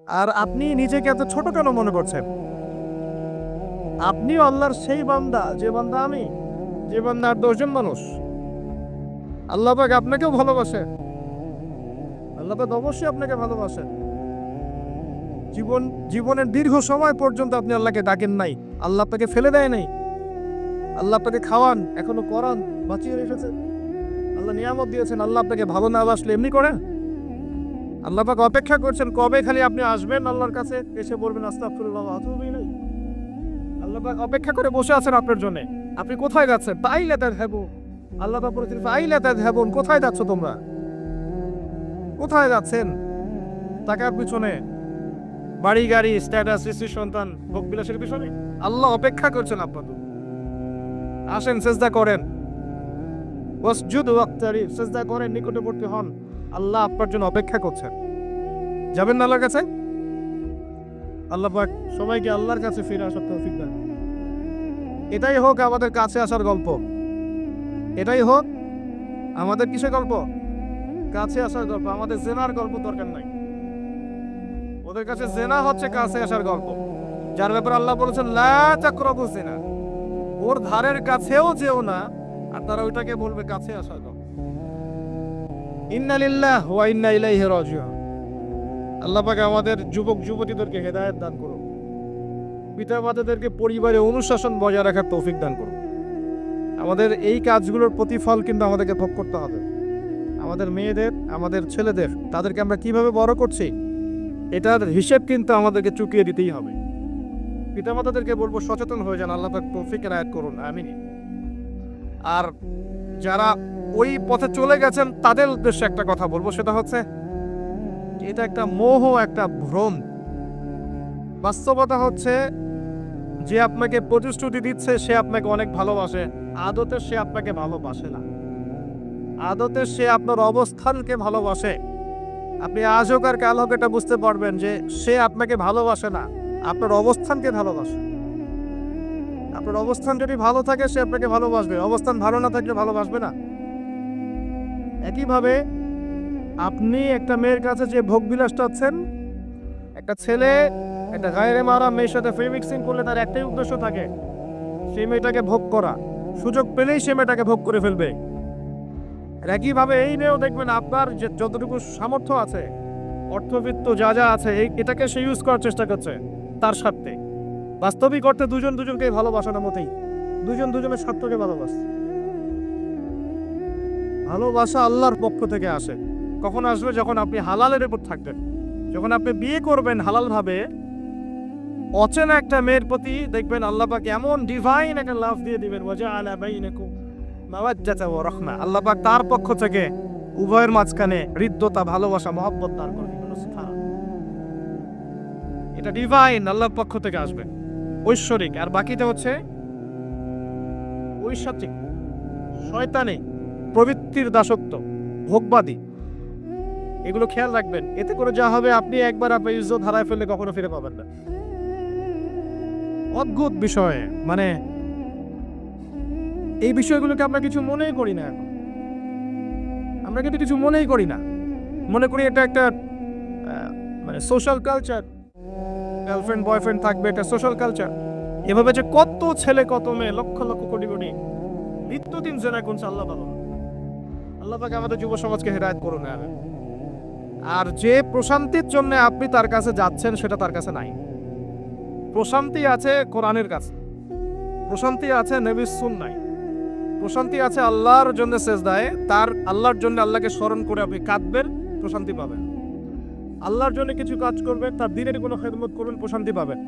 আর আপনি নিজেকে এত ছোট কেন মনে করছেন? আপনিও আল্লাহর সেই বান্দা, যে বান্দা আমি, যে বান্দা আর 10 জন মানুষ। আল্লাহ পাক আপনাকেও ভালোবাসে। আল্লাহ পাক অবশ্যই আপনাকে ভালোবাসেন। জীবনের দীর্ঘ সময় পর্যন্ত আপনি আল্লাহকে ডাকেন নাই, আল্লাহ আপনাকে ফেলে দেয় নাই। আল্লাহ আপনাকে খাওয়ান, এখনো করান, বাঁচিয়ে রেখেছে। আল্লাহ নিয়ামত দিয়েছেন, আল্লাহ আপনাকে ভালো না বাসলে এমনি করেন? আল্লাহ পাক অপেক্ষা করছেন কবে খালি আপনি আসবেন আল্লাহর কাছে, এসে বলবেন আস্তাগফিরুল্লাহ ওয়া আতুবু ইলাইহি। আল্লাহ পাক অপেক্ষা করে বসে আছেন আপনার জন্য। আপনি কোথায় যাচ্ছেন? তাইলা তাযহাবুন। আল্লাহ পাক বলেছেন ফাইলা তাযহাবুন, কোথায় যাচ্ছ তোমরা? কোথায় যাচ্ছেন? টাকার পিছনে, বাড়ি গাড়ি, স্ট্যাটাস, স্ত্রী সন্তান, ভোগ বিলাসের পিছনে? আল্লাহ অপেক্ষা করছেন আপনাদের। আসেন সেজদা করেন, ওয়াসজুদ ওয়াক্তারিব, সেজদা করেন, নিকটবর্তী হন। আল্লাহ আপনার জন্য অপেক্ষা করছেন। যাবেন না আল্লাহর কাছে? আল্লাহ পাক সবাইকে আল্লাহর কাছে ফিরে আসার তৌফিক দেন। এটাই হোক আমাদের কাছে আসার গল্প, এটাই হোক আমাদের কিসের গল্প? কাছে আসার গল্প। আমাদের জেনার গল্প দরকার নাই। ওদের কাছে জেনা হচ্ছে কাছে আসার গল্প, যার ব্যাপারে আল্লাহ বলেছেন লা তাকরাবু জিনা, ওর ধারের কাছেও যেও না, আর তারা ওইটাকে বলবে কাছে আসার গল্প। ইন্না লিল্লাহি ওয়া ইন্না ইলাইহি রাজিউন। আল্লাহ পাক আমাদের যুবক যুবতীদেরকে হেদায়েত দান করুন, পিতা মাতাদেরকে পরিবারে অনুশাসন বজায় রাখার তৌফিক দান করুন। আমাদের এই কাজগুলোর প্রতিফল কিন্তু আমাদেরকে ভোগ করতে হবে। আমাদের মেয়েদের, আমাদের ছেলেদের, তাদেরকে আমরা কিভাবে বড় করছি এটার হিসেব কিন্তু আমাদেরকে চুকিয়ে দিতেই হবে। পিতামাতাদেরকে বলবো সচেতন হয়ে যান, আল্লাহ পাক তৌফিক এনায়েত করুন, আমিন। আর যারা ওই পথে চলে গেছেন তাদের উদ্দেশ্যে একটা কথা বলবো, সেটা হচ্ছে এটা একটা মোহ, একটা ভ্রম। বাস্তবতা হচ্ছে যে আপনাকে প্রতিশ্রুতি দিচ্ছে সে আপনাকে অনেক ভালোবাসে, আদতে সে আপনাকে ভালোবাসে না। আদতে সে আপনার অবস্থানকে ভালোবাসে। আপনি আজ হোক আর কাল হোক এটা বুঝতে পারবেন যে সে আপনাকে ভালোবাসে না, আপনার অবস্থানকে ভালোবাসে। আপনার অবস্থান যদি ভালো থাকে সে আপনাকে ভালোবাসবে, অবস্থান ভালো না থাকলে ভালোবাসবে না। একইভাবে আপনি একটা মেয়ের কাছে যে ভোগবিলাস চাচ্ছেন, একটা ছেলে একটা গায়ের মারা মেয়ের সাথে ফ্রি মিক্সিং করলে তার একটাই উদ্দেশ্য থাকে, সেই মেয়েটাকে ভোগ করা। সুযোগ পেলেই সে মেয়েটাকে ভোগ করে ফেলবে। আর একইভাবে এই মেয়েও দেখবেন আপনার যে যতটুকু সামর্থ্য আছে, অর্থবিত্ত যা যা আছে, এটাকে সে ইউজ করার চেষ্টা করছে তার স্বার্থে। বাস্তবিক অর্থে দুজন দুজনকে ভালোবাসানোর মতেই, দুজন দুজনের স্বার্থকে ভালোবাসে। ভালোবাসা আল্লাহর পক্ষ থেকে আসে। কখন আসবে? যখন আপনি হালালের উপর থাকবেন, যখন আপনি বিয়ে করবেন হালাল ভাবে। অচেনা একটা মেয়ের প্রতি দেখবেন আল্লাহ পাক এমন ডিভাইন একটা লাভ দিয়ে দিবেন, ওয়াজআলা বাইনাকুম মাওয়াজ্জাতা ওয়া রাহমা। আল্লাহ পাক তার পক্ষ থেকে উভয়ের মাঝখানে হৃদ্যতা, ভালোবাসা, মহব্বত দান করবেন। এটা ডিভাইন আল্লাহর পক্ষ থেকে আসবে, ঐশ্বরিক। আর বাকিটা হচ্ছে ঐশ্বরিক, শয়তানি, প্রবৃত্তির দাসত্ব, ভোগবাদী। এগুলো খেয়াল রাখবেন। এতে করে যা হবে, আপনি একবার আপনার ইজ্জত হারায় ফেললে কখনো ফিরে পাবেন না। অদ্ভুত বিষয়, মানে এই বিষয়গুলোকে আমরা কিছু মনেই করি না এখন। আমরা কিন্তু কিছু মনেই করি না, মনে করি এটা একটা মানে সোশ্যাল কালচার। গার্লফ্রেন্ড বয়ফ্রেন্ড থাকবে, এটা সোশ্যাল কালচার। এভাবে যে কত ছেলে কত মেয়ে, লক্ষ লক্ষ কোটি কোটি নিত্যদিন জেনা করছে, আল্লাহ ভালো। আল্লাহ পাক আমাদের যুব সমাজকে হেদায়েত করুন। আর যে প্রশান্তির জন্য আপনি তার কাছে যাচ্ছেন সেটা তার কাছে নাই। প্রশান্তি আছে কোরআনের কাছে, প্রশান্তি আছে নবীর সুন্নাহয়, প্রশান্তি আছে আল্লাহর জন্য সেজদায়। তার আল্লাহর জন্য আল্লাহকে স্মরণ করে আপনি কাঁদবেন, প্রশান্তি পাবেন। আল্লাহর জন্য কিছু কাজ করবেন, তার দিনের কোনো খেদমত করবেন, প্রশান্তি পাবেন।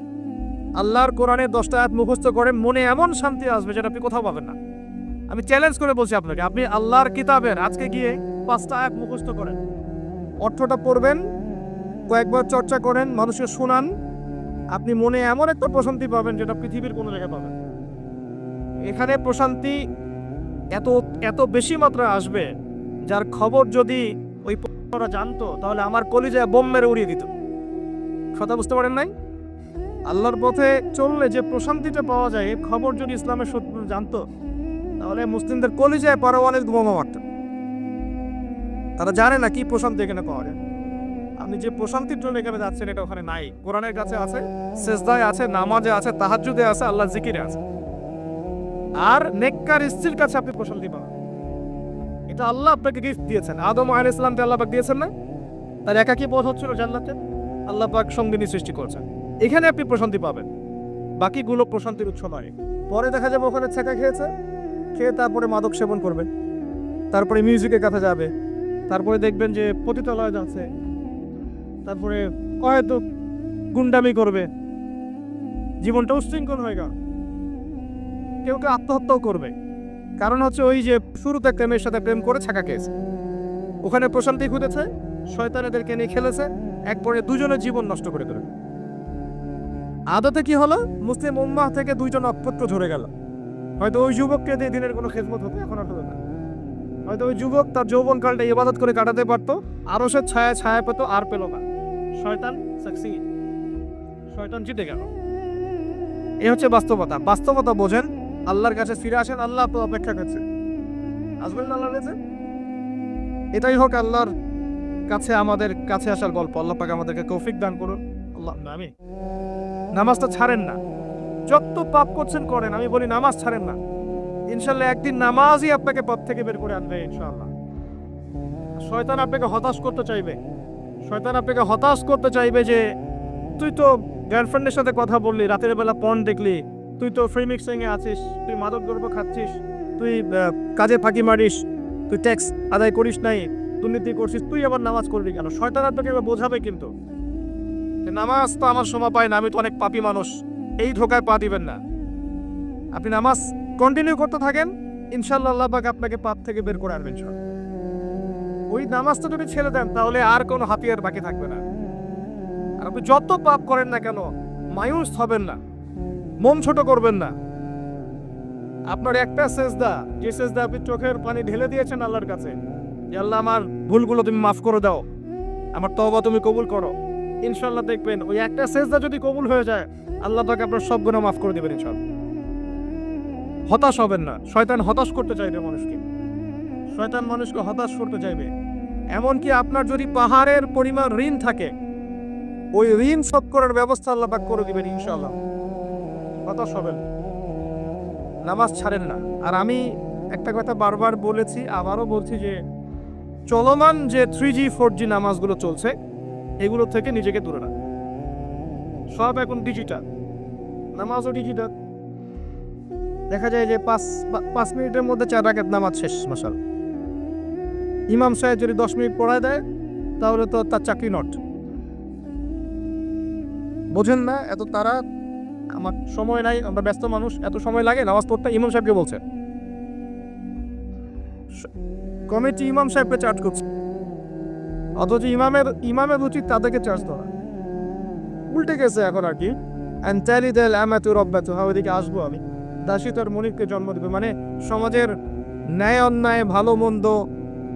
আল্লাহর কোরআনের 10টা আয়াত মুখস্থ করে মনে এমন শান্তি আসবে যেটা আপনি কোথাও পাবেন না। আমি চ্যালেঞ্জ করে বলছি আপনাকে, আপনি আল্লাহর কিতাবের আজকে গিয়ে 5টা আয়াত মুখস্থ করেন, অর্থটা পড়বেন, কয়েকবার চর্চা করেন, মানুষকে শোনান, আপনি মনে এমন একটা প্রশান্তি পাবেন যেটা পৃথিবীর কোনো জায়গায় পাবেন। এখানে প্রশান্তি এত এত বেশি মাত্রায় আসবে, যার খবর যদি ওই ওরা জানতো তাহলে আমার কলিজায় বোম মেরে উড়িয়ে দিত। কথা বুঝতে পারেন নাই? আল্লাহর পথে চললে যে প্রশান্তিটা পাওয়া যায়, এর খবর যদি ইসলামের সত্য জানতো তাহলে মুসলিমদের কলিজায় পারমাণবিক বোমা মারত। তারা জানে না কি প্রশান্তি এখানে পাওয়া যায়। আপনি যে প্রশান্তির জন্য এখানে যাচ্ছেন এটা ওখানে নাই। কোরআনের কাছে আছে, সেজদায় আছে, নামাজে আছে, তাহাজ্জুদে আছে, আল্লাহর জিকিরে আছে। আর নেককার স্ত্রীর কাছে আপনি প্রশান্তি পাবেন। এটা আল্লাহ আপনাকে গিফট দিয়েছেন। আদম আলাইহিস সালামকে আল্লাহ পাক দিয়েছেন না? তার একাকী পথ হচ্ছিল জান্নাতে, আল্লাহ পাক সঙ্গিনী সৃষ্টি করেছেন। এখানে আপনি প্রশান্তি পাবেন, বাকিগুলো প্রশান্তির উৎস নয়। পরে দেখা যাবে ওখানে ছেঁকা খেয়েছে, খেয়ে তারপরে মাদক সেবন করবে, তারপরে মিউজিকের কাছে যাবে, তারপরে দেখবেন যে পতিতালয় যাচ্ছে, তারপরে হয়তো গুন্ডামি করবে, জীবনটা উচ্ছৃঙ্খল হয়ে গেল। কেউ কেউ আত্মহত্যাও করবে, কারণ হচ্ছে ওই যে শুরুতে একটা মেয়ের সাথে প্রেম করে ছাকা খেয়েছে, ওখানে প্রশান্তি খুঁজেছে, শয়তান এদেরকে নিয়ে খেলেছে, একবারে দুজনের জীবন নষ্ট করে দিল। আদতে কি হলো, মুসলিম উম্মাহ থেকে দুইজন নক্ষত্র ঝরে গেল। হয়তো ওই যুবককে দিয়ে দিনের কোনো খেদমত হতো, এখন আর হতো না। হয়তো ওই যুবক তার যৌবনকালটা ইবাদত করে কাটাতে পারতো, আরো সে ছায়া পেতো, আর পেল না। শয়তান সাকসিড, শয়তান জিতে গেল। এই হচ্ছে বাস্তবতা। বাস্তবতা বোঝেন, আল্লাহর কাছে ফিরে আসেন, আল্লাহ আপনার অপেক্ষা করছে। আসবেন না আল্লাহর কাছে? এটাই হোক আল্লাহর কাছে আমাদের কাছে আসার গল্প। আল্লাহ পাক আমাদেরকে তৌফিক দান করুন। আল্লাহ আমিন। নামাজটা ছাড়েন না, যত পাপ করছেন করেন, আমি বলি নামাজ ছাড়েন না। ইনশাল্লাহ একদিন নামাজই আপনাকে পথ থেকে বের করে আনবে ইনশাআল্লাহ। শয়তান আপনাকে হতাশ করতে চাইবে, শয়তান আপনাকে হতাশ করতে চাইবে যে তুই তো গার্লফ্রেন্ডের সাথে কথা বললি, রাতের বেলা পর্ন দেখলি, তুই তো ফ্রি মিক্সিং এ আছিস, তুই মাদক দ্রব্য খাচ্ছিস, তুই কাজে ফাঁকি মারিস, তুই ট্যাক্স আদায় করিস নাই, দুর্নীতি করছিস, তুই আবার নামাজ করবি কেন? শয়তান আপনাকে এবার বোঝাবে কিন্তু, নামাজ তো আমার সময় পায় না, আমি তো অনেক পাপী মানুষ। এই ধোকায় পা দিবেন না। আপনি নামাজ কন্টিনিউ করতে থাকেন, ইনশাআল্লাহ আল্লাহ পাক আপনাকে পাপ থেকে বের করে আনবেন। ওই নামাজটা যদি ছেড়ে দেন তাহলে আর কোনো হাতিয়ার বাকি থাকবে না। আর আপনি যত পাপ করেন না কেন, মায়ুস হবেন না, মন ছোট করবেন না। আপনার একটা সেজদা, যে সেজদা আপনি চোখের পানি ঢেলে দিয়েছেন আল্লাহর কাছে, যে আল্লাহ আমার ভুলগুলো তুমি মাফ করে দাও, আমার তওবা তুমি কবুল করো, ইনশাআল্লাহ দেখবেন ওই একটা সেজদা যদি কবুল হয়ে যায়, আল্লাহ পাক আপনার সব গুনাহ মাফ করে দিবেন ইনশাআল্লাহ। হতাশ হবেন না। শয়তান হতাশ করতে চাইবে মানুষকে, শয়তান মানুষকে হতাশ করতে চাইবে। এমনকি আপনার যদি পাহাড়ের পরিমাণ ঋণ থাকে, ওই ঋণ শোধ করার ব্যবস্থা আল্লাহ পাক করে দিবেন ইনশাআল্লাহ। হতাশ হবেন, নামাজ ছাড়েন না। আর আমি একটা কথা বারবার বলেছি, আবারও বলছি যে চলমান যে 3G 4G নামাজগুলো চলছে, এগুলো থেকে নিজেকে দূরে রাখ। সব এখন ডিজিটাল, নামাজও ডিজিটাল। দেখা যায় যে 5 মিনিটের মধ্যে 4 রাকাত নামাজ শেষ। মাশাআল্লাহ, ইমাম সাহেব যদি 10 মিনিট পড়ায় দেয় তাহলে তো তার চাকরি নট। বোঝেন না এত তারা, আমার সময় নাই, আমরা ব্যস্ত মানুষ, এত সময় লাগে নামাজ পড়তে? ইমাম সাহেবকে বলছে, কমিটি ইমাম সাহেবকে চার্জ করছে, অথচ ইমামের উচিত তাদেরকে চার্জ দেওয়া। উল্টে গেছে এখন আর কি। ওইদিকে আসবো আমি। দাসী তার মনিবকে জন্ম দেবে, মানে সমাজের ন্যায় অন্যায়, ভালো মন্দ,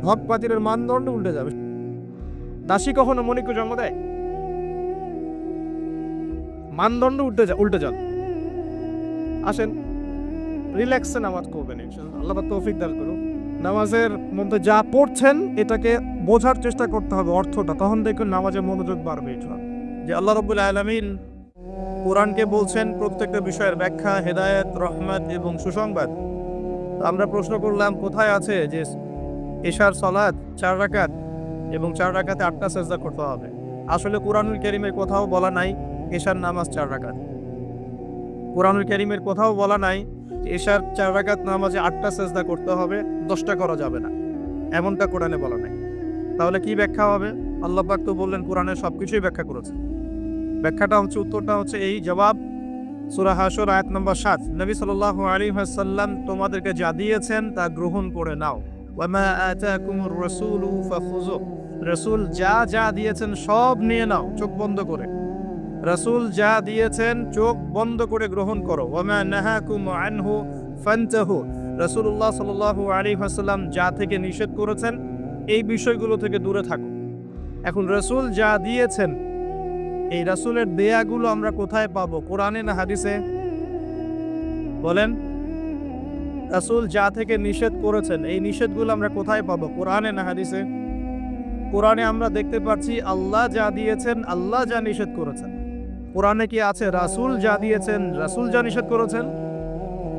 হক বাতিলের মানদণ্ড উল্টে যাবে। দাসী কখনো মনিবকে জন্ম দেয়? মানদণ্ড উল্টে যান। আসেন, রিল্যাক্সে নামাজ করবেন ইনশাআল্লাহ। আল্লাহ পাক তৌফিক দান করুন। নামাজের মধ্যে যা পড়ছেন এটাকে বোঝার চেষ্টা করতে হবে অর্থটা, তখন দেখুন নামাজের মনোযোগ বাড়বে ইনশাআল্লাহ। যে আল্লাহ রাব্বুল আলামিন কোরআনকে বলছেন প্রত্যেকটা বিষয়ের ব্যাখ্যা, হেদায়েত, রহমত এবং সুসংবাদ। আমরা প্রশ্ন করলাম কোথায় আছে যে এশার সালাত 4 রাকাত এবং 4 রাকাতে 8টা সেজদা করতে হবে? আসলে কোরআনুল কারীমের কোথাও বলা নাই এশার নামাজ 4 রাকাত। কোরআনুল কারীমের কোথাও বলা নাই এশার 4 রাকাত নামাজে 8টা সেজদা করতে হবে, 10টা করা যাবে না, এমনটা কোরআনে বলা নাই। তাহলে কি ব্যাখ্যা হবে? আল্লাহ পাক তো বললেন কোরআনের সবকিছুই ব্যাখ্যা করেছে। ব্যাখ্যাটা হচ্ছে, উত্তরটা হচ্ছে এই জবাব সূরা হাশর আয়াত নম্বর 7। নবী সাল্লাল্লাহু আলাইহি ওয়াসাল্লাম তোমাদেরকে যা দিয়েছেন তা গ্রহণ করে নাও। ওয়া মা আতাকুমুর রাসূলু ফাখুযু, রাসূল যা দিয়েছেন সব নিয়ে নাও চোখ বন্ধ করে। রাসূল যা দিয়েছেন চোখ বন্ধ করে গ্রহণ করো। ওয়া মা নাহাকুম আনহু ফান্তাহু, রাসূলুল্লাহ সাল্লাল্লাহু আলাইহি ওয়াসাল্লাম যা থেকে নিষেধ করেছেন এই বিষয়গুলো থেকে দূরে থাকো। এখন রাসূল যা দিয়েছেন, এই রাসূলের দেয়াগুলো আমরা কোথায় পাবো? কোরআনে না হাদিসে? বলেন, রাসূল যা থেকে নিষেধ করেছেন এই নিষেধগুলো আমরা কোথায় পাবো? কোরআনে না হাদিসে? কোরআনে আমরা দেখতে পাচ্ছি আল্লাহ যা দিয়েছেন, আল্লাহ যা নিষেধ করেছেন। কোরআনে কি আছে রাসূল যা দিয়েছেন, রাসূল যা নিষেধ করেছেন?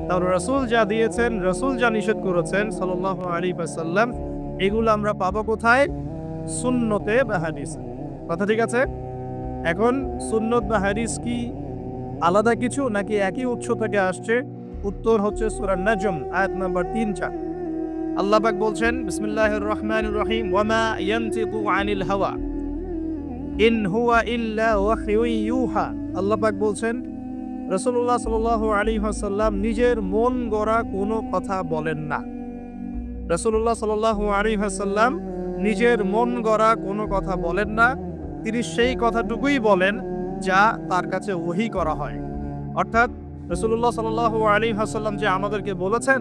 তার রাসূল যা দিয়েছেন, রাসূল যা নিষেধ করেছেন সাল্লাল্লাহু আলাইহি ওয়াসাল্লাম, এগুলো আমরা পাবো কোথায়? সুন্নতে বা হাদিসে। কথা ঠিক আছে? এখন সুন্নত বা হাদিস কি আলাদা কিছু নাকি একই উৎস থেকে আসছে? উত্তর হচ্ছে সূরা নাজম আয়াত নাম্বার 3-4। আল্লাহ পাক বলছেন বিসমিল্লাহির রহমানির রহিম, ওয়া মা ইয়ানতিকু আনিল হাওয়া ইন হুয়া ইল্লা ওয়াহয়ুন ইউহা। আল্লাহ পাক বলছেন রাসূলুল্লাহ সাল্লাল্লাহু আলাইহি ওয়াসাল্লাম নিজের মন গড়া কোনো কথা বলেন না। রাসূলুল্লাহ সাল্লাল্লাহু আলাইহি ওয়াসাল্লাম নিজের মন গড়া কোনো কথা বলেন না। তিনি সেই কথাটুকুই বলেন যা তার কাছে ওহী করা হয়। অর্থাৎ রাসূলুল্লাহ সাল্লাল্লাহু আলাইহি ওয়াসাল্লাম যে আমাদেরকে বলেছেন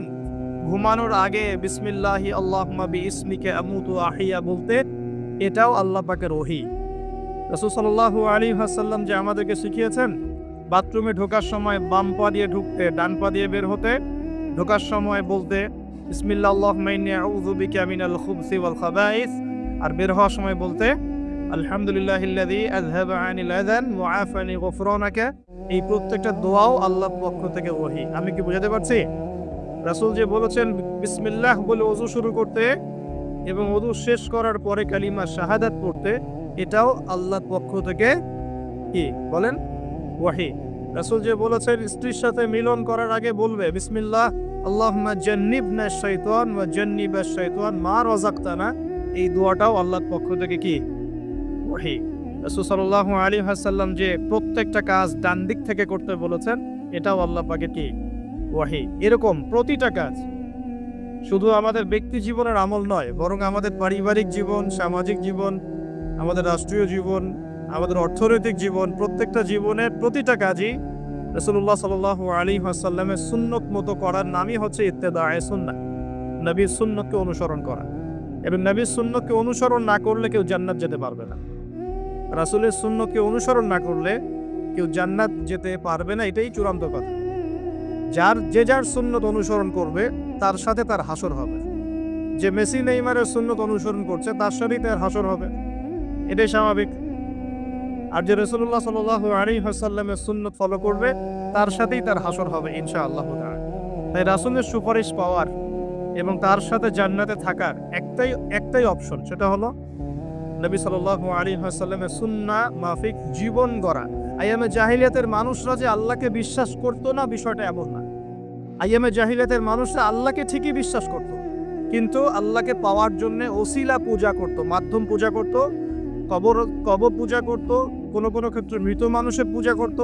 ঘুমানোর আগে বিসমিল্লাহি আল্লাহুম্মা বিইসমিকা আমুতু আহিয়া বলতে, এটাও আল্লাহ পাকের ওহী। রাসূল সাল্লাল্লাহু আলাইহি ওয়াসাল্লাম যে আমাদেরকে শিখিয়েছেন বাথরুমে ঢোকার সময় বাম পা দিয়ে ঢুকতে, ডান পা দিয়ে বের হতে, ঢোকার সময় বলতে বিসমিল্লাহ আল্লাহুম্মা ইন্নী আউযু বিকা মিনাল খুবসি ওয়াল খাবাইস, আর বের হওয়ার সময় বলতে আলহামদুলিল্লাহিল্লাযী আযহাবা আনিল আযান ওয়া আফানি গফরানাকা। এই প্রত্যেকটা দোয়াও আল্লাহর পক্ষ থেকে ওহী। আমি কি বুঝাতে পারছি? রাসূল যে বলেছেন বিসমিল্লাহ বলে ওযু শুরু করতে এবং ওযু শেষ করার পরে কালিমা শাহাদাত পড়তে, এটাও আল্লাহর পক্ষ থেকে কি বলেন? ওহী। রাসূল যে বলেছেন স্ত্রীর সাথে মিলন করার আগে বলবে বিসমিল্লাহ আল্লাহুম্মা জান্নিবনা শাইতান ওয়া জান্নিবাশ শাইতান মা রাযাকতানা, এই দোয়াটাও আল্লাহর পক্ষ থেকে কি? ওহী। রাসূল সাল্লাল্লাহু আলাইহি ওয়াসাল্লাম যে প্রত্যেকটা কাজ ডান দিক থেকে করতে বলেছেন, এটাও আল্লাহ পাকের কি? ওহী। এরকম প্রতিটা কাজ শুধু আমাদের ব্যক্তি জীবনের আমল নয়, বরং আমাদের পারিবারিক জীবন, সামাজিক জীবন, আমাদের রাষ্ট্রীয় জীবন, আমাদের অর্থনৈতিক জীবন, প্রত্যেকটা জীবনের প্রতিটা কাজই রাসূলুল্লাহ সাল্লাল্লাহু আলাইহি ওয়াসাল্লামের সুন্নত মতো করার নামই হচ্ছে ইত্তেদায়ে সুন্নাহ, নবীর সুন্নতকে অনুসরণ করা। এবং নবীর সুন্নতকে অনুসরণ না করলে কেউ জান্নাত যেতে পারবে না। রাসূলের সুন্নতকে অনুসরণ না করলে কেউ জান্নাত যেতে পারবে না, এটাই চূড়ান্ত কথা। যার সুন্নত অনুসরণ করবে তার সাথে তার হাসর হবে। যে মেসি নেইমারের সুন্নত অনুসরণ করছে তার সাথেই তার হাসর হবে, এটাই স্বাভাবিক। আর যে রাসূলুল্লাহ সাল্লাল্লাহু আলাইহি ওয়াসাল্লামের সুন্নত ফলো করবে তার সাথেই তার হাসর হবে ইনশাআল্লাহ তাআলা। তাই রাসূলের সুপারিশ পাওয়ার এবং তার সাথে জান্নাতে থাকার একটাই অপশন, সেটা হলো নবী সাল্লাল্লাহু আলাইহি ওয়াসাল্লামের সুন্নাহ মাফিক জীবন গড়া। আইয়ামে জাহিলিয়াতের মানুষরা যে আল্লাহকে বিশ্বাস করতো না, বিষয়টা এমন না। আইয়ামে জাহিলিয়াতের মানুষরা আল্লাহকে ঠিকই বিশ্বাস করত, কিন্তু আল্লাহকে পাওয়ার জন্য ওসিলা পূজা করত, মাধ্যম পূজা করত, কবর পূজা করত, কোনো ক্ষেত্রে মৃত মানুষের পূজা করত,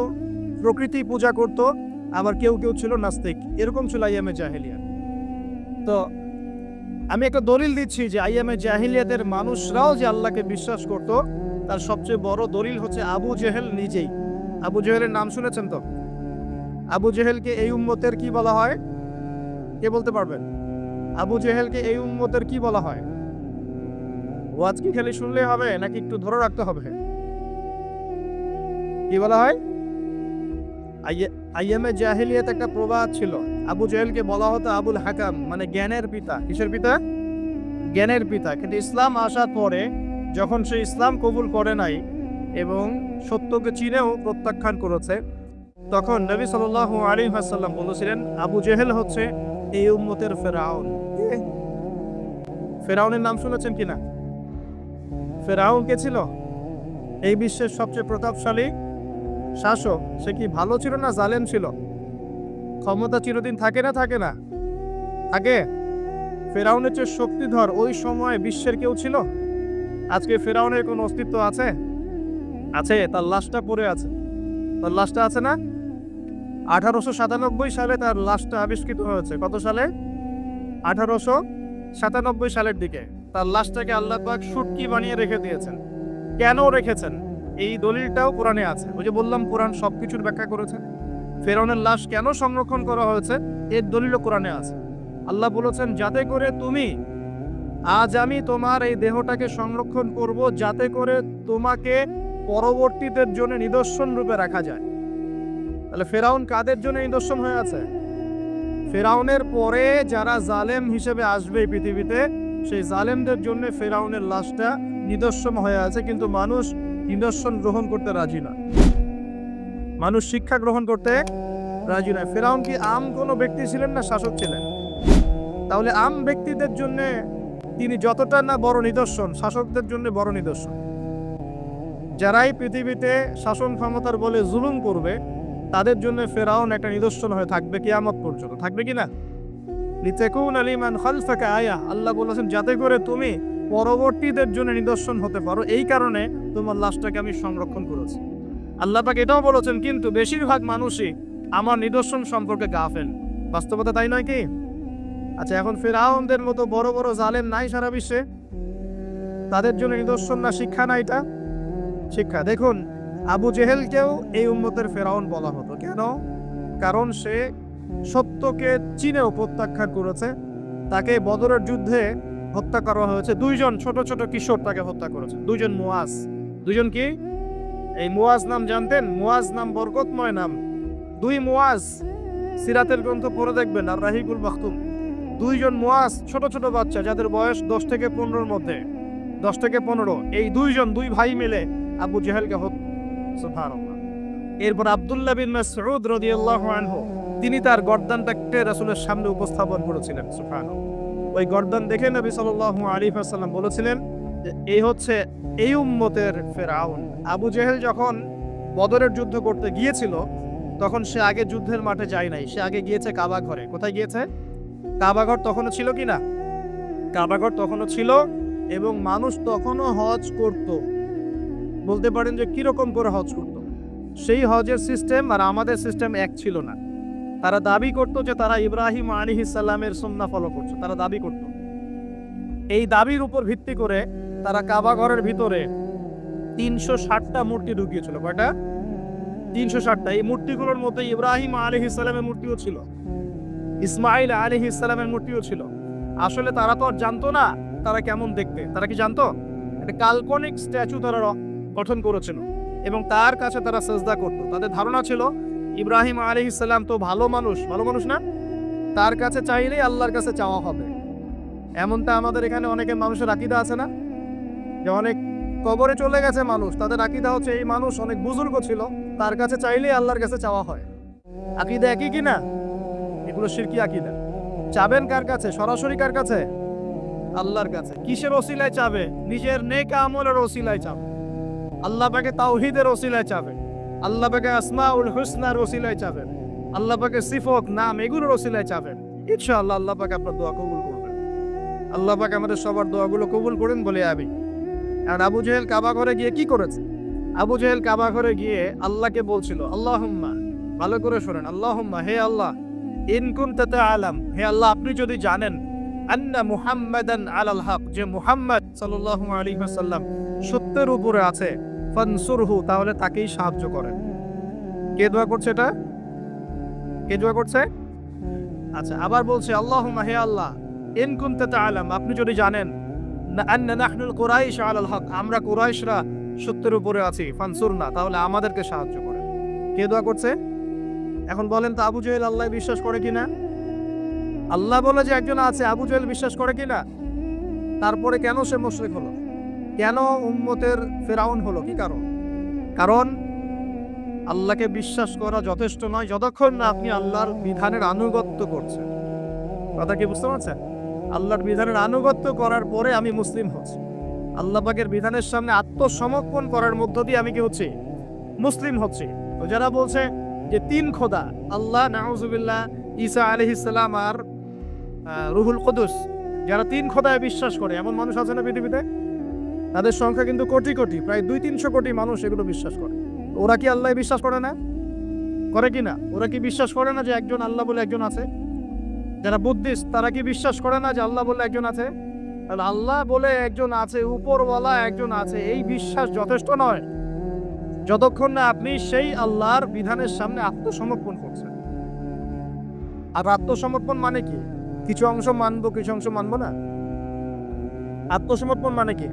প্রকৃতি পূজা করত, আবার কেউ ছিল নাস্তিক। এরকম ছিল আইয়ামে জাহিলিয়াত। তো আমি একটা দলিল দিচ্ছি যে আইয়ামে জাহিলিয়াতের মানুষরাও যে আল্লাহকে বিশ্বাস করত, তার সবচেয়ে বড় দলিল হচ্ছে আবু জেহেল নিজেই। আবু জেহেলের নাম শুনেছেন তো? আবু জেহেলকে এই উম্মতের কি বলা হয়? কে বলতে পারবেন? আবু জেহেলকে এই উম্মতের কি বলা হয়? ওয়াজ কি খালি শুনলে হবে নাকি একটু ধরে রাখতে হবে? কি বলা হয়? আইয়ামে জাহিলিয়াত একটা প্রবাদ ছিল, আবু জেহেলকে বলা হতো আবুল হাকাম, মানে জ্ঞানের পিতা। কিসের পিতা? জ্ঞানের পিতা। কিন্তু ইসলাম আসার পরে যখন সে ইসলাম কবুল করে নাই এবং সত্যকে চিনেও প্রত্যাখ্যান করেছে, তখন নবী সাল্লাল্লাহু আলাইহি ওয়াসাল্লাম বলেছিলেন আবু জেহেল হচ্ছে এই উম্মতের ফেরাউন। ফেরাউনের নাম শুনেছেন কিনা? ফেরাউন কে ছিল? এই বিশ্বের সবচেয়ে প্রতাপশালী শাসক। সে কি ভালো ছিল না জালেম ছিল? ক্ষমতা চিরদিন থাকে না? থাকে। ফেরাউনের চেয়ে শক্তিধর ওই সময় বিশ্বের কেউ ছিল? আজকে ফেরাউনের কোনো অস্তিত্ব আছে? তার লাশটা পড়ে আছে। তার লাশটা আছে না? 1897 সালে তার লাশটা আবিষ্কৃত হয়েছে। কত সালে? 1897 সালের দিকে তার লাশটাকে আল্লাহ পাক শুটকি বানিয়ে রেখে দিয়েছেন। কেন রেখেছেন এই দলিলটাও কোরআনে আছে। ওই যে বললাম কোরআন সবকিছুর ব্যাখ্যা করেছে। ফেরাউনের লাশ কেন সংরক্ষণ করা হয়েছে এর দলিলও কোরআনে আছে। আল্লাহ বলেছেন যাতে করে আজ আমি তোমার এই দেহটাকে সংরক্ষণ করব, যাতে করে তোমাকে পরবর্তীদের জন্য নিদর্শন রূপে রাখা যায়। তাহলে ফেরাউন কাদের জন্য নিদর্শন হয়ে আছে? ফেরাউনের পরে যারা জালেম হিসেবে আসবে পৃথিবীতে, সেই জালেমদের জন্য ফেরাউনের লাশটা নিদর্শন হয়ে আছে, কিন্তু মানুষ নিদর্শন গ্রহণ করতে রাজি না, মানুষ শিক্ষা গ্রহণ করতে রাজি নয়। ফেরাউন কি আম কোনো ব্যক্তি ছিলেন না শাসক ছিলেন? তাহলে আম ব্যক্তিদের জন্য তিনি যতটা না বড় নিদর্শন, শাসকদের জন্য বড় নিদর্শন। যারাই পৃথিবীতে শাসন ক্ষমতার বলে জুলুম করবে তাদের জন্য ফেরাউন একটা নিদর্শন হয়ে থাকবে কিয়ামত পর্যন্ত, থাকবে কিনা? লিতাকুনা লিমান খালফাকা আয়া, আল্লাহ বলেছেন যাতে করে তুমি পরবর্তীদের জন্য নিদর্শন হতে পারো, এই কারণে তোমার লাশটাকে আমি সংরক্ষণ করেছি। আল্লাহ পাক এটাও বলেছেন কিন্তু বেশিরভাগ মানুষই আমার নিদর্শন সম্পর্কে গাফেল। বাস্তবতা তাই নয় কি? আচ্ছা, এখন ফেরাউনদের মতো বড় বড় জালেম নাই সারা বিশ্বে? তাদের জন্য নিদর্শন না শিক্ষা না? এটা শিক্ষা। দেখুন, আবু জেহেলকেও এই উম্মতের ফেরাউন বলা হতো। কেন? কারণ সে সত্যকে চিনেও প্রত্যাখ্যান করেছে। তাকে বদরের যুদ্ধে হত্যা করা হয়েছে, দুইজন ছোট ছোট কিশোর তাকে হত্যা করেছে, দুইজন মুয়াজ। দুইজন কি? এই মুয়াজ নাম জানতেন? মুয়াজ নাম বরকতময় নাম। দুই মুয়াজ, সিরাতের গ্রন্থ পড়ে দেখবেন আর রাহিকুল মাখতুম। দুইজন মুয়াজ, ছোট ছোট বাচ্চা যাদের বয়স 10 থেকে 15-র মধ্যে, 10 থেকে 15। এই দুই ভাই মিলে আবু জেহেলকে হত্যা। সুবহানাল্লাহ। এরপর আব্দুল্লাহ বিন মাসউদ রাদিয়াল্লাহু আনহু তিনি তার গর্দানটাকে রাসূলের সামনে উপস্থাপন করেছিলেন। সুবহানাল্লাহ। ওই গর্দান দেখে নবী সাল্লাল্লাহু আলাইহি ওয়াসাল্লাম বলেছিলেন যে এই হচ্ছে এই উম্মতের ফেরাউন। আবু জেহেল যখন বদরের যুদ্ধ করতে গিয়েছিল তখন সে আগে যুদ্ধের মাঠে যায় নাই, সে আগে গিয়েছে কাবা ঘরে। কোথায় গিয়েছে? কাবা ঘর তখনও ছিল কি না? কাবা ঘর তখনও ছিল, এবং মানুষ তখনও হজ করত। বলতে পারেন যে কিরকম করে হজ করত? সেই হজের সিস্টেম আর আমাদের সিস্টেম এক ছিল না। তারা দাবি করত যে তারা ইব্রাহিম আলাইহিস সালামের সুন্নাহ ফলো করছে, তারা দাবি করত। এই দাবির উপর ভিত্তি করে তারা কাবা ঘরের ভিতরে 360টা মূর্তি ঢুকিয়েছিল। কয়টা? 360টা। এই মূর্তিগুলোর মধ্যে ইব্রাহিম আলাইহিস সালামের মূর্তিও ছিল, ইসমাইল আলাইহিস সালামের মূর্তিও ছিল। আসলে তারা তো আর জানতো না তারা কেমন দেখতে। তারা কি জানতো? একটা কাল্পনিক স্ট্যাচু তারা গঠন করেছিল এবং তার কাছে তারা সিজদা করত। তাদের ধারণা ছিল ইব্রাহিম আলাইহিস সালাম তো ভালো মানুষ না, তার কাছে চাইলেই আল্লাহর কাছে চাওয়া হবে। এমনটা আমাদের এখানে অনেকের মানুষের আকীদা আছে না, যে অনেক কবরে চলে গেছে মানুষ, তাদের আকীদা হচ্ছে এই মানুষ অনেক বুজুর্গ ছিল, তার কাছে চাইলেই আল্লাহর কাছে চাওয়া হয়। আকীদা একই কিনা? এগুলো শিরকি আকীদা। চাবেন কার কাছে? সরাসরি কার কাছে? আল্লাহর কাছে। কিসের ওসিলায় চাবে? নিজের নেক আমলের ওসিলায় চাবে। আল্লাহ পাকে তাওহীদের ওসিলায় চাবে, আল্লাহ পাকে আসমাউল হুসনার ওসিলায় চাবেন, আল্লাহ পাকে সিফত নাম এগুলোর ওসিলায় চাবেন। ইনশাআল্লাহ আল্লাহ পাক আপনার দোয়া কবুল করবেন। আল্লাহ পাক আমাদের সবার দোয়াগুলো কবুল করেন বলে আমি। আর আবু জেহেল কাবা ঘরে গিয়ে কি করেছে? আবু জেহেল কাবা ঘরে গিয়ে আল্লাহকে বলছিল, আল্লাহুম্মা, ভালো করে শোনেন, আল্লাহুম্মা, হে আল্লাহ, ইন কুনতা তাআলাম, হে আল্লাহ আপনি যদি জানেন, আন্না মুহাম্মাদান আলাল হক, যে মুহাম্মদ সাল্লাল্লাহু আলাইহি ওয়াসাল্লাম সত্যের উপরে আছে, ফানসুরহু, তাহলে তাকেই সাহায্য করেন। কে দোয়া করছে এটা? কে দোয়া করছে? আচ্ছা, আবার বলছে, আল্লাহুম্মা, হে আল্লাহ, ইন কুনতা তাআলাম, আপনি যদি জানেন, আন্না নাহনুল কুরাইশ আলাল হক, আমরা কুরাইশরা সত্যের উপরে আছি, ফানসুরনা, তাহলে আমাদেরকে সাহায্য করেন। কে দোয়া করছে? এখন বলেন তো আবু জেহেল আল্লাহ বিশ্বাস করে কিনা? আল্লাহ বলে যে একজন আছে, আবু জেহেল বিশ্বাস করে কিনা? তারপরে কেন সে মুশরিক হলো? কেন উম্মতের ফেরাউন হলো? কি কারণ? কারণ আল্লাহকে বিশ্বাস করা যথেষ্ট নয় যতক্ষণ না আপনি আল্লাহর বিধানের আনুগত্য করছেন। কথা কি বুঝতে পারছেন? আল্লাহর বিধানের আনুগত্য করার পরে আমি মুসলিম হচ্ছি। আল্লাহ পাকের বিধানের সামনে আত্মসমর্পণ করার মধ্য দিয়ে আমি কি হচ্ছি? মুসলিম হচ্ছি। তো যারা বলছে যে 3 খোদা, আল্লাহ, নাউজুবিল্লাহ, ঈসা আলাইহিস সালাম আর রুহুল কুদুস, যারা 3 খোদায় বিশ্বাস করে এমন মানুষ আছে না পৃথিবীতে? তাদের সংখ্যা কিন্তু কোটি কোটি, প্রায় 200-300 কোটি মানুষ এগুলো বিশ্বাস করে। ওরা কি আল্লাহ বিশ্বাস করে না? করে কি না? ওরা কি বিশ্বাস করে না যে একজন আল্লাহ বলে একজন আছে? যারা বুদ্ধিস্ট তারা কি বিশ্বাস করে না যে আল্লাহ বলে একজন আছে? তাহলে আল্লাহ বলে একজন আছে, উপরওয়ালা একজন আছে, এই বিশ্বাস যথেষ্ট নয় যতক্ষণ না আপনি সেই আল্লাহর বিধানের সামনে আত্মসমর্পণ করছেন। আর আত্মসমর্পণ মানে কি? কিছু অংশ মানবো, কিছু অংশ মানবো না। আত্মসমর্পণ মানে কি?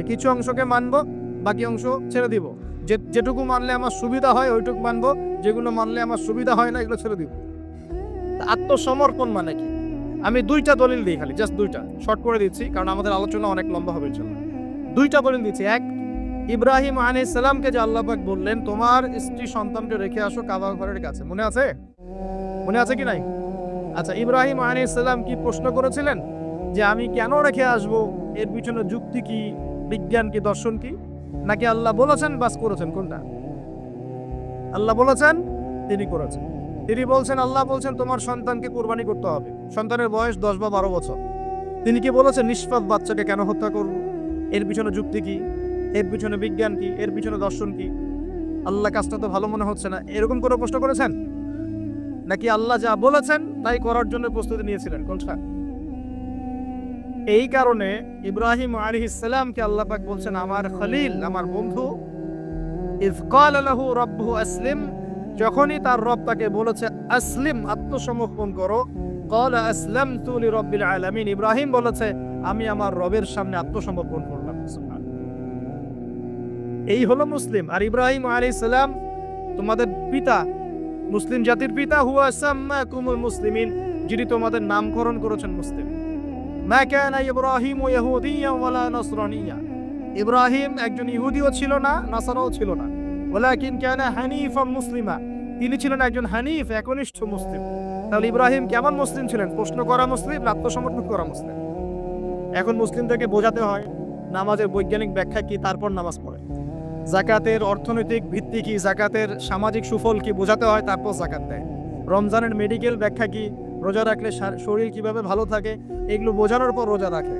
কিছু অংশকে মানবো, বাকি অংশ ছেড়ে দিব। যেটুকু মানলে আমার সুবিধা হয় ওইটুকু মানবো, যেগুলো মানলে আমার সুবিধা হয় না এগুলো ছেড়ে দিব। আত্মসমর্পণ মানে কি? আমি 2টা দলিল দিই, খালি জাস্ট 2টা শর্ট করে দিচ্ছি, কারণ আমাদের আলোচনা অনেক লম্বা হবে। দুইটা বলে দিচ্ছি। এক, ইব্রাহিম আলাইহিস সালামকে যে আল্লাহ পাক বললেন তোমার স্ত্রী সন্তানকে রেখে আসো কাবা ঘরের কাছে, মনে আছে? মনে আছে কি নাই? আচ্ছা, ইব্রাহিম আলাইহিস সালাম কি প্রশ্ন করেছিলেন যে আমি কেন রেখে আসব, এর পিছনে যুক্তি কি, বিজ্ঞান কি, দর্শন কি? নাকি আল্লাহ বলেছেন বাস করেছেন? কোনটা? আল্লাহ বলেছেন, তিনি করেছেন। তিনি বলছেন, আল্লাহ বলছেন তোমার সন্তানকে কুরবানি করতে হবে, সন্তানের বয়স 10 বা 12 বছর। তিনি কি বলেছেন নিষ্পাপ বাচ্চাকে কেন হত্যা করব? এর পিছনে যুক্তি কি, এর পিছনে বিজ্ঞান কি, এর পিছনে দর্শন কি? আল্লাহ কাজটা তো ভালো মনে হচ্ছে না, এরকম কোনো প্রশ্ন করেছেন? নাকি আল্লাহ যা বলেছেন তাই করার জন্য প্রস্তুতি নিয়েছিলেন? কোনটা? এই কারণে ইব্রাহিম আলাইহিস সালামকে আল্লাহ পাক বলছেন আমার খলিল, আমার বন্ধু। ইয ক্বালা লাহু রাব্বুহু আসলিম, যখনই তার রব তাকে বলেছে আসলিম, আত্মসমর্পণ করো, ক্বালা আসলামতু লিরাব্বিল আলামিন, ইব্রাহিম বলেছে আমি আমার রবের সামনে আত্মসমর্পণ করলাম। এই হলো মুসলিম। আর ইব্রাহিম আলাইহিস সালাম তোমাদের পিতা, মুসলিম জাতির পিতা। হুয়া সাম্মাকুমুল মুসলিমিন, যিনি তোমাদের নামকরণ করেছেন মুসলিম। মা কানা ইব্রাহিম ইয়াহুদিয়্যান ওয়ালা নাসরানিয়্যা, ইব্রাহিম একজন ইহুদিও ছিল না, নাসারাও ছিল না। ওয়ালাকিন কানা হানিফাম মুসলিমা, তিনি ছিলেন একজন হানিফ, একনিষ্ঠ মুসলিম। তাহলে ইব্রাহিম কেমন মুসলিম ছিলেন? প্রশ্ন করা মুসলিম, আত্মসমর্পণ করা মুসলিম। এখন মুসলিমদেরকে বোঝাতে হয় নামাজের বৈজ্ঞানিক ব্যাখ্যা কি, তারপর নামাজ পড়ে। যাকাতের অর্থনৈতিক ভিত্তি কি, যাকাতের সামাজিক সুফল কি বোঝাতে হয়, তারপর যাকাত দেয়। রমজানের মেডিকেল ব্যাখ্যা কি, রোজা রাখলে শরীর কিভাবে ভালো থাকে, এগুলো বোঝানোর পর রোজা রাখে।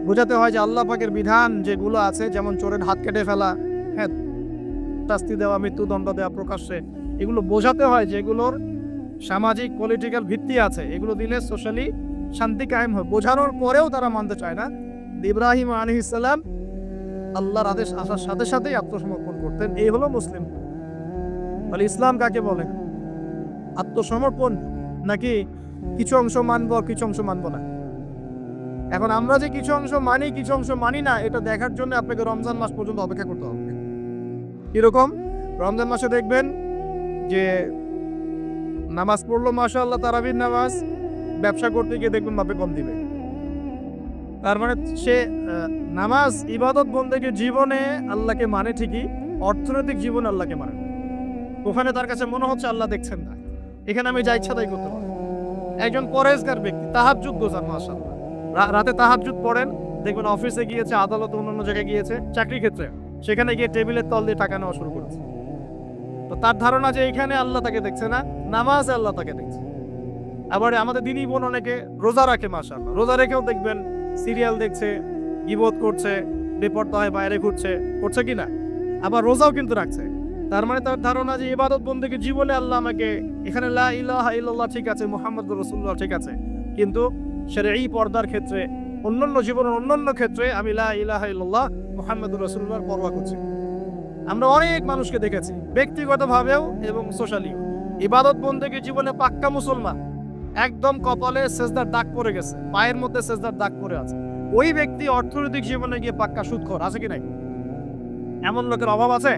বোঝাতে হয় যে আল্লাহ পাকের বিধান যেগুলো আছে, যেমন চোরের হাত কেটে ফেলা, হ্যাঁ, শাস্তি দেওয়া, মৃত্যুদণ্ড দেওয়া প্রকাশ্যে, এগুলো বোঝাতে হয় যেগুলোর সামাজিক পলিটিক্যাল ভিত্তি আছে, এগুলো দিলে সোশ্যালি শান্তি কায়েম হয়। বোঝানোর পরেও তারা মানতে চায় না। ইব্রাহিম আলাইহিস সালাম আল্লাহর আদেশ আসার সাথে সাথেই আত্মসমর্পণ করতেন। এই হলো মুসলিম। তাহলে ইসলাম কাকে বলে? আত্মসমর্পণ, নাকি কিছু অংশ মানবো কিছু অংশ মানবো না? এখন আমরা যে কিছু অংশ মানি কিছু অংশ মানি না, এটা দেখার জন্য আপনাকে রমজান মাস পর্যন্ত অপেক্ষা করতে হবে। কিরকম? রমজান মাসে দেখবেন যে নামাজ পড়লো মাশাআল্লাহ, তারাবির নামাজ, ব্যবসা করতে গিয়ে দেখবেন মাপে কম দিবে। তার মানে সে নামাজ ইবাদত বন্দেগীর জীবনে আল্লাহকে মানে ঠিকই, অর্থনৈতিক জীবনে আল্লাহকে মানে। ওখানে তার কাছে মনে হচ্ছে আল্লাহ দেখছেন না, এখানে আমি যা ইচ্ছা তাই করতে পারি। একজন পরেজগার ব্যক্তি, তাহাজ্জুদ গোজার মাশাআল্লাহ, রাতে তাহাজ্জুদ পড়েন, দেখবেন অফিসে গিয়েছে, আদালত, অন্যান্য জায়গায় গিয়েছে, চাকরি ক্ষেত্রে, সেখানে গিয়ে টেবিলের তল দিয়ে টাকা নেওয়া শুরু করেছে। তো তার ধারণা যে এখানে আল্লাহ তাকে দেখছে না, নামাজে আল্লাহ তাকে দেখছে। আবার আমাদের দিনই বোন অনেকে রোজা রাখে মাশাআল্লাহ, রোজা রেখেও দেখবেন সিরিয়াল দেখছে, গীবত করছে, বেপরোয়া হয়ে বাইরে ঘুরছে, করছে কিনা? আবার রোজাও কিন্তু রাখছে। তার মানে তার ধারণা যে ইবাদত বন্দেগীর জীবনে আল্লাহ আমাকে, এখানে লা ইলাহা ইল্লাল্লাহ ঠিক আছে, মুহাম্মাদুর রাসূলুল্লাহ ঠিক আছে, কিন্তু শরঈ পর্দার ক্ষেত্রে, অন্যান্য জীবনের অন্যান্য ক্ষেত্রে আমি লা ইলাহা ইল্লাল্লাহ মুহাম্মাদুর রাসূলুল্লাহর পরোয়া করছি। আমরা অনেক মানুষকে দেখেছি ব্যক্তিগতভাবেও এবং সোশ্যালিও, ইবাদত বন্দেগীর জীবনে পাক্কা মুসলমান, একদম কপালে সেজদার দাগ পড়ে গেছে, পায়ের মধ্যে সেজদার দাগ পড়ে আছে। ওই ব্যক্তি অর্থনৈতিক জীবনে গিয়ে পাক্কা সুদখোর, আছে কি নাই? এমন লোকের অভাব আছে?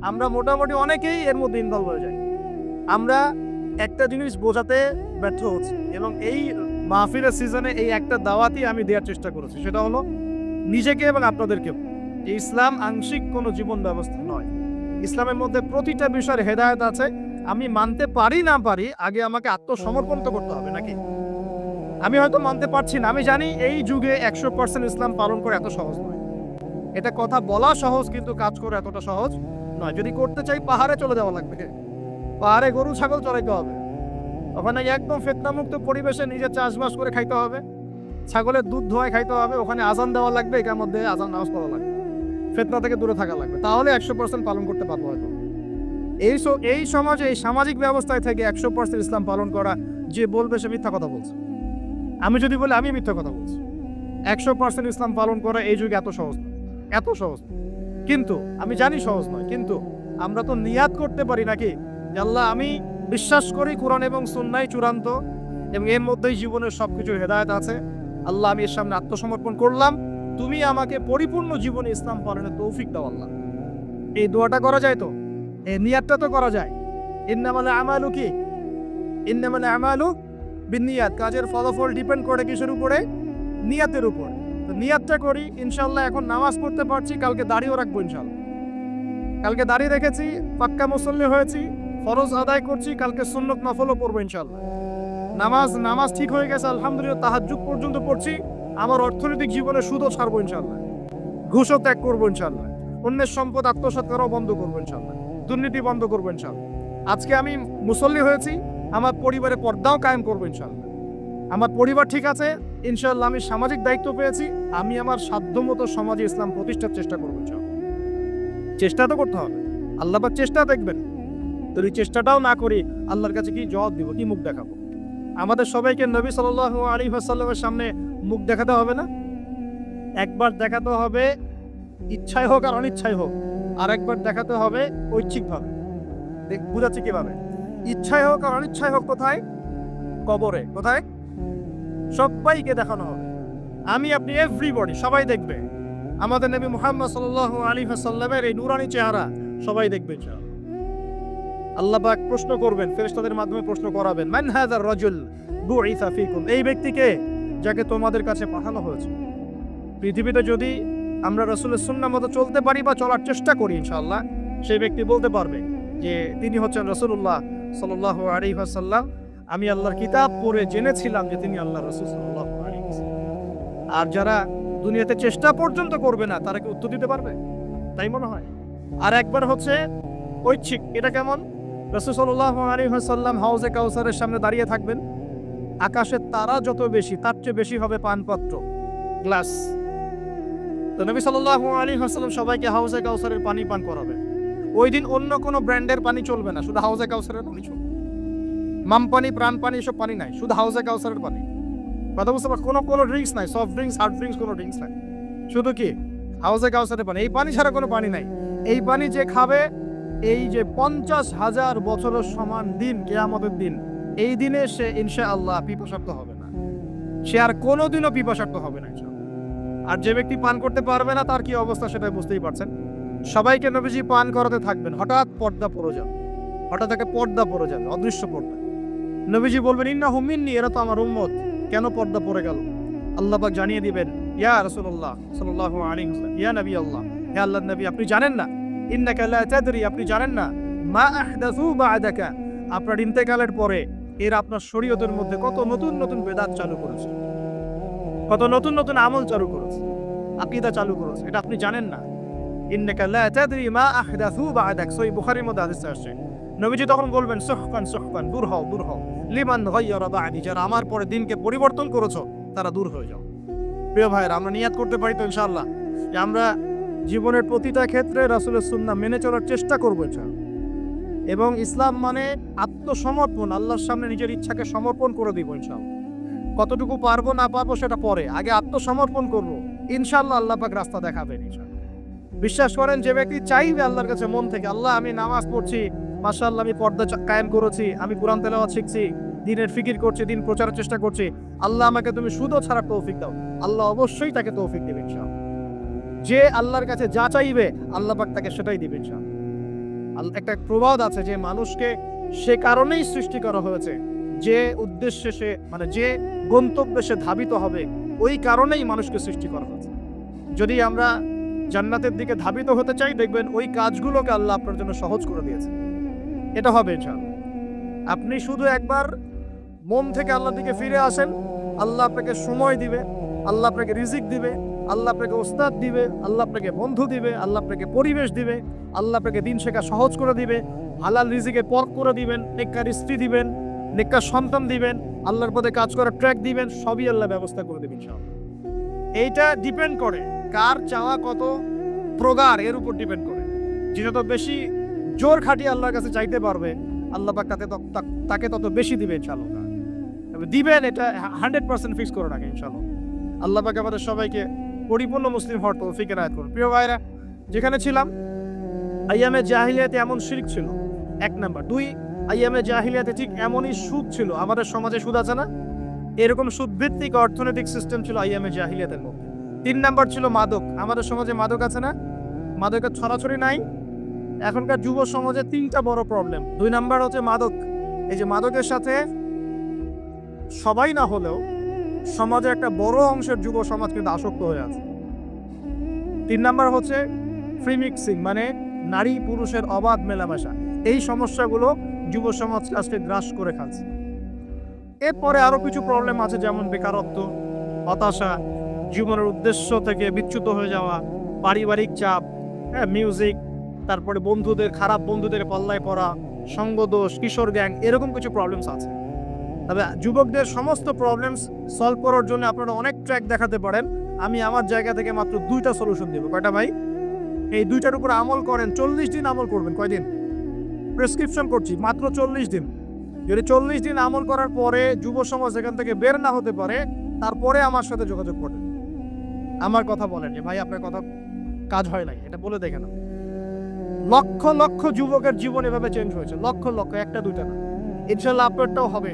আমরা মোটামুটি অনেকেই এর মধ্যে ইনভলভ হয়ে যাই। আমরা একটা জিনিস বোঝাতে ব্যর্থ হচ্ছি, এবং এই মাহফিলের সিজনে এই একটা দাওয়াতই আমি দেওয়ার চেষ্টা করেছি, সেটা হলো নিজেকে এবং আপনাদেরকেও, যে ইসলাম আংশিক কোনো জীবন ব্যবস্থা নয়। ইসলামের মধ্যে প্রতিটা বিষয়ের হেদায়েত আছে। আমি মানতে পারি না পারি, আগে আমাকে আত্মসমর্পণ তো করতে হবে নাকি? আমি হয়তো মানতে পারছি না, আমি জানি এই যুগে 100% ইসলাম পালন করা এত সহজ নয়। এটা কথা বলা সহজ, কিন্তু কাজ করা এতটা সহজ নয়। যদি করতে চাই পাহাড়ে চলে যাওয়া লাগবে, পাহাড়ে গরু ছাগল চড়াইতে হবে, ওখানে একদম ফিতনামুক্ত পরিবেশে নিজে চাষবাস করে খাইতে হবে, ছাগলের দুধ ধোয়ায় খাইতে হবে, ওখানে আজান দেওয়া লাগবে, এটার মধ্যে আজান নামাজ পড়া লাগবে, ফিতনা থেকে দূরে থাকা লাগবে, তাহলে 100% পালন করতে পারবো হয়তো। এই সমাজে, এই সামাজিক ব্যবস্থায় থেকে 100% ইসলাম পালন করা, যে বলবে সে মিথ্যা কথা বলছে। আমি যদি বলি আমি মিথ্যা কথা বলছি। 100% ইসলাম পালন করা এই যুগে এত সহজ নয়, এত সহজ নয়। কিন্তু আমি জানি সহজ নয়, কিন্তু আমরা তো নিয়াত করতে পারি নাকি, যে আল্লাহ আমি বিশ্বাস করি কোরআন এবং সুন্নাহ চূড়ান্ত, এবং এর মধ্যেই জীবনের সবকিছু হেদায়েত আছে। আল্লাহ আমি এর সামনে আত্মসমর্পণ করলাম, তুমি আমাকে পরিপূর্ণ জীবনে ইসলাম পালনের তৌফিক দাও আল্লাহ। এই দোয়াটা করা যায় তো, এই নিয়াতটা তো করা যায়। ইন্নামাল আমালু কি? ইন্নামাল আমালু বিন্নিয়াত। কাজের ফলাফল ডিপেন্ড করে কিসের উপরে? নিয়াতের উপর। তো নিয়াতটা করি ইনশাল্লাহ, এখন নামাজ পড়তে পারছি, কালকে দাড়িও রাখবো ইনশাল্লাহ। কালকে দাঁড়িয়ে রেখেছি, পাক্কা মুসল্লি হয়েছি, ফরজ আদায় করছি, কালকে সুন্নত নফলও পড়বো ইনশাল্লাহ। নামাজ ঠিক হয়ে গেছে আলহামদুলিল্লাহ, তাহাজ্জুদ পর্যন্ত পড়ছি। আমার অর্থনৈতিক জীবনে সুদও ছাড়বো ইনশাল্লাহ, ঘুষও ত্যাগ করবো ইনশাল্লাহ, অন্যের সম্পদ আত্মসাৎ করাও বন্ধ করবো ইনশাল্লাহ, দুর্নীতি বন্ধ করবো ইনশাল্লাহ। আজকে আমি মুসল্লি হয়েছি, আমার পরিবারে পর্দাও কায়েম করবো ইনশাল্লাহ। আমার পরিবার ঠিক আছে ইনশাল্লাহ, আমি সামাজিক দায়িত্ব পেয়েছি, আমি আমার সাধ্যমতো সমাজে ইসলাম প্রতিষ্ঠার চেষ্টা করবো ইনশাল্লাহ। চেষ্টা তো করতে হবে, আল্লাহ পাক চেষ্টা দেখবেন। যদি চেষ্টাটাও না করি আল্লাহর কাছে কি জবাব দিব, কি মুখ দেখাবো? আমাদের সবাইকে নবী সাল্লাল্লাহু আলাইহি ওয়াসাল্লামের সামনে মুখ দেখাতে হবে না? একবার দেখাতে হবে ইচ্ছায় হোক আর অনিচ্ছায় হোক, আর একবার দেখাতে হবে ঐচ্ছিকভাবে। বুঝাচ্ছি কিভাবে? ইচ্ছায় হোক আর অনিচ্ছায় হোক, কোথায়? কবরে। কোথায়? সবাইকে দেখানো হবে, আমি আপনি এভরিবডি, সবাই দেখবে আমাদের নবী মুহাম্মদ সাল্লাল্লাহু আলাইহি ওয়াসাল্লামের এই নূরানি চেহারা, সবাই দেখবে ইনশাআল্লাহ। আল্লাহ পাক প্রশ্ন করবেন, ফেরেশতাদের মাধ্যমে প্রশ্ন করাবেন, মান হাযার রাজুল বুইসা ফীকুম, এই ব্যক্তিকে যাকে তোমাদের কাছে পাঠানো হয়েছে। পৃথিবীতে যদি আমরা রাসূলের সুন্নাহ মতো চলতে পারি বা চলার চেষ্টা করি ইনশাআল্লাহ, সেই ব্যক্তি বলতে পারবে যে তিনি হচ্ছেন রাসূলুল্লাহ সাল্লাল্লাহু আলাইহি ওয়াসাল্লাম। আমি আল্লাহর কিতাব পড়ে জেনেছিলাম যে তিনি আল্লাহর রাসূল সাল্লাল্লাহু আলাইহি ওয়াসাল্লাম। আর যারা দুনিয়াতে চেষ্টা পর্যন্ত করবে না, তারা কি উত্তর দিতে পারবে? তাই মনে হয়। আর একবার হচ্ছে ঐচ্ছিক, এটা কেমন? রাসূল সাল্লাল্লাহু আলাইহি ওয়াসাল্লাম হাউজে কাউসারের সামনে দাঁড়িয়ে থাকবেন, আকাশের তারা যত বেশি তার চেয়ে বেশি হবে পানপাত্র, গ্লাস। তো নবী সাল্লাল্লাহু আলাইহি ওয়াসাল্লাম সবাইকে হাউজে কাউসারের পানি পান করাবেন। ওই দিন অন্য কোনো ব্র্যান্ডের পানি চলবে না, শুধু হাউজে কাউসারের পানি চলবে। মাম পানি, প্রাণ পানি, এসব পানি নাই, শুধু হাউজে কাউসারের পানি। কথা বুঝতে পার? কোনো ড্রিঙ্কস নাই, সফট ড্রিঙ্কস, হার্ড ড্রিঙ্কস, কোনো ড্রিঙ্কস নাই, শুধু কি হাউজে কাউসারের পানি। এই পানি ছাড়া কোনো পানি নাই। এই পানি যে খাবে, এই যে 50,000 বছরের সমান দিন, কিয়ামতের দিন, এই দিনে সে ইনশাআল্লাহ পিপাসার্ত হবে না, সে আর কোনোদিনও পিপাসার্ত হবে না ইনশাআল্লাহ। আর যে ব্যক্তি পান করতে পারবে না, তার কি অবস্থা সেটা বুঝতেই পারছেন। সবাইকে নবীজি পান করাতে থাকবেন, হঠাৎ পর্দা পড়ে যাবে, হঠাৎ একটা পর্দা পড়ে যাবে, অদৃশ্য পর্দা। নবীজি বলবেন, ইন্নাহুম মিন্নি, এরা তো আমার উম্মত, কেন পর্দা পড়ে গেল? আল্লাহ পাক জানিয়ে দিবেন, ইয়া রাসূলুল্লাহ সাল্লাল্লাহু আলাইহি ওয়াসাল্লাম, ইয়া নবী আল্লাহ, হে আল্লাহর নবী, আপনি জানেন না, ইন্নাকা লা তাদরি, আপনি জানেন না, মা আহদাসু বা'দাকা, আপনার ইন্তেকালের পরে এরা আপনার শরীয়তের মধ্যে কত নতুন নতুন বেদাত চালু করেছে, কত নতুন নতুন আমল চালু করেছে, আকীদা চালু করেছে, এটা আপনি জানেন না। ইন্নাকা লা তাদরি মা আহদাসু বা'দাক, সহিহ বুখারীর মধ্যে হাদিস আসছে। নবীজি তখন বলবেন, সুহকান সুহকান, দূর হও দূর হও, লিমান গায়্যারা বা'দি, যারা আমার পরে দিনকে পরিবর্তন করেছো তারা দূর হয়ে যাও। প্রিয় ভাইরা, আমরা নিয়াত করতে পারি তো ইনশাআল্লাহ যে আমরা জীবনের প্রতিটা ক্ষেত্রে রাসূলের সুন্নাহ মেনে চলার চেষ্টা করবো ইনশাআল্লাহ। এবং ইসলাম মানে আত্মসমর্পণ, আল্লাহর সামনে নিজের ইচ্ছাকে সমর্পণ করে দিব ইনশাআল্লাহ। কতটুকু পারবো না পারবো সেটা পরে, আগে আত্মসমর্পণ করবো, ইনশাআল্লাহ আল্লাহ পাক রাস্তা দেখাবেন ইনশাআল্লাহ। বিশ্বাস করেন, যে ব্যক্তি চাইবে আল্লাহর কাছে মন থেকে, আল্লাহ আমি নামাজ পড়ছি, মাশাআল্লাহ আমি পর্দা কায়েম করেছি, আমি কোরআন তেলাওয়াত শিখছি, দিনের ফিকির করছি, দিন প্রচারের চেষ্টা করছি, আল্লাহ আমাকে তুমি সুদও ছাড়ার তৌফিক দাও, আল্লাহ অবশ্যই তাকে তৌফিক দেবে ইনশাআল্লাহ। যে আল্লাহর কাছে যা চাইবে আল্লাহ পাক তাকে সেটাই দিবে ইনশাআল্লাহ। একটা প্রবাদ আছে যে মানুষকে সে কারণেই সৃষ্টি করা হয়েছে, যে উদ্দেশ্যে সে, মানে যে গন্তব্যে সে ধাবিত হবে, ওই কারণেই মানুষকে সৃষ্টি করা হয়েছে। যদি আমরা জান্নাতের দিকে ধাবিত হতে চাই, দেখবেন ওই কাজগুলোকে আল্লাহ আপনার জন্য সহজ করে দিয়েছে। এটা হবে ইনশাআল্লাহ। আপনি শুধু একবার মন থেকে আল্লাহর দিকে ফিরে আসেন, আল্লাহ আপনাকে সময় দিবে, আল্লাহ আপনাকে রিজিক দিবে, আল্লাহ আপনাকে ওস্তাদ দিবে, আল্লাহ আপনাকে বন্ধু দিবে, আল্লাহ আপনাকে পরিবেশ দিবে, আল্লাহ আপনাকে দিন শেখা সহজ করে দিবে, হালাল রিজিকে পথ করে দিবেন, নেককার স্ত্রী দিবেন, নেককার সন্তান দিবেন, আল্লাহর পথে কাজ করার ট্র্যাক দিবেন, সবই আল্লাহ ব্যবস্থা করে দিবেন ইনশাআল্লাহ। এইটা ডিপেন্ড করে কার চাওয়া কত প্রগাঢ়, এর উপর ডিপেন্ড করে। যে যত বেশি জোর খাটিয়ে আল্লাহর কাছে চাইতে পারবে, আল্লাহ পাক তাকে তত বেশি দিবে ইনশাআল্লাহ। দিবেন, এটা 100% ফিক্স করে রাখে ইনশাআল্লাহ। আল্লাহ পাক আমাদের সবাইকে পরিপূর্ণ মুসলিম হওয়ার তৌফিক এনায়েত করুন। প্রিয় ভাইরা, যেখানে ছিলাম, আইয়ামে জাহিলিয়াতে এমন শিরক ছিল, 1 নাম্বার। 2, আইয়ামে জাহিলিয়াতে ঠিক এমনই সুদ ছিল। আমাদের সমাজে সুদ আছে না? এরকম সুদভিত্তিক অর্থনৈতিক সিস্টেম ছিল আইয়ামে জাহিলিয়াতের মধ্যে। 3 নাম্বার ছিল মাদক। আমাদের সমাজে মাদক আছে না? মাদকের ছড়াছড়ি নাই। এখনকার যুব সমাজে 3টা বড় প্রবলেম। 2 নাম্বার হচ্ছে মাদক। এই যে মাদকের সাথে সবাই না হলেও সমাজে একটা বড় অংশের যুব সমাজ কিন্তু আসক্ত হয়ে আছে। 3 নাম্বার হচ্ছে ফ্রি মিক্সিং, মানে নারী পুরুষের অবাধ মেলামেশা। এই সমস্যাগুলো যুব সমাজকে আজকে গ্রাস করে খাচ্ছে। এরপরে আরো কিছু প্রবলেম আছে, যেমন বেকারত্ব, হতাশা, জীবনের উদ্দেশ্য থেকে বিচ্যুত হয়ে যাওয়া, পারিবারিক চাপ, মিউজিক, তারপরে খারাপ বন্ধুদের পাল্লায় পড়া, সঙ্গদোষ, কিশোর গ্যাং, এরকম কিছু প্রবলেমস আছে। তবে যুবকদের সমস্ত প্রবলেমস সলভ করার জন্য আপনারা অনেক ট্র্যাক দেখাতে পারেন। আমি আমার জায়গা থেকে মাত্র 2টা সলিউশন দেবো। কয়টা ভাই? এই 2টার উপর আমল করেন। 40 দিন আমল করবেন। কয়দিন? প্রেসক্রিপশন করছি, মাত্র 40 দিন। যদি 40 দিন আমল করার পরে যুব সমাজ এখান থেকে বের না হতে পারে, তারপরে আমার সাথে যোগাযোগ করেন, আমার কথা বলেন যে ভাই আপনার কথা কাজ হয় নাই, এটা বলে দেখে না। লক্ষ লক্ষ যুবকের জীবন এভাবে চেঞ্জ হয়েছে, লক্ষ লক্ষ, একটা দুইটা না। ইনশাল্লাহ আপনারটাও হবে।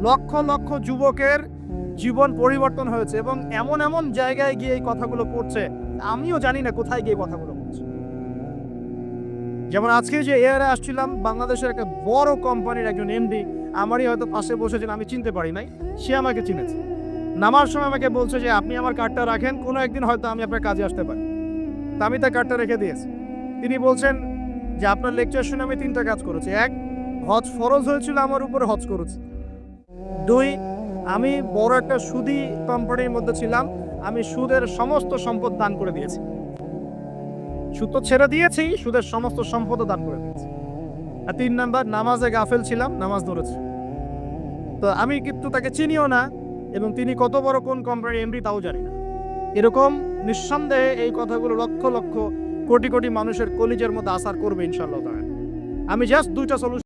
লক্ষ লক্ষ যুবকের জীবন পরিবর্তন হয়েছে এবং এমন এমন জায়গায় গিয়ে এই কথাগুলো পড়ছে, আমিও জানি না কোথায় গিয়ে কথাগুলো পড়ছে। যেমন আজকে যে এয়ারে আসছিলাম, বাংলাদেশের একটা বড় কোম্পানির একজন এমডি আমারই হয়তো পাশে বসেছেন, আমি চিনতে পারি নাই, সে আমাকে চিনেছে। নামার সময় আমাকে বলছে যে আপনি আমার কার্ডটা রাখেন, কোনো একদিন হয়তো আমি আপনার কাজে আসতে পারি। তা আমি তার কার্ডটা রেখে দিয়েছি। তিনি বলছেন যে আপনার লেকচার শুনে আমি 3টা কাজ করেছি। 1, হজ ফরজ হয়েছিল আমার উপরে, হজ করেছি। 2, আমি বড় একটা সুদী কোম্পানির মধ্যে ছিলাম, আমি সুদের সমস্ত সম্পদ দান করে দিয়েছি। সুদ তো ছেড়ে দিয়েছি, সুদের সমস্ত সম্পদ দান করে দিয়েছি। আর 3 নাম্বার, নামাজে গাফেল ছিলাম, নামাজ ধরেছি। তো আমি কিন্তু তাকে চিনিও না এবং তিনি কত বড় কোন কোম্পানির এমডি তাও জানি না। এরকম নিঃসন্দেহে এই কথাগুলো লক্ষ লক্ষ কোটি কোটি মানুষের কলিজার মধ্যে আসার করবে ইনশাআল্লাহ। আমি জাস্ট 2টা সলিউশন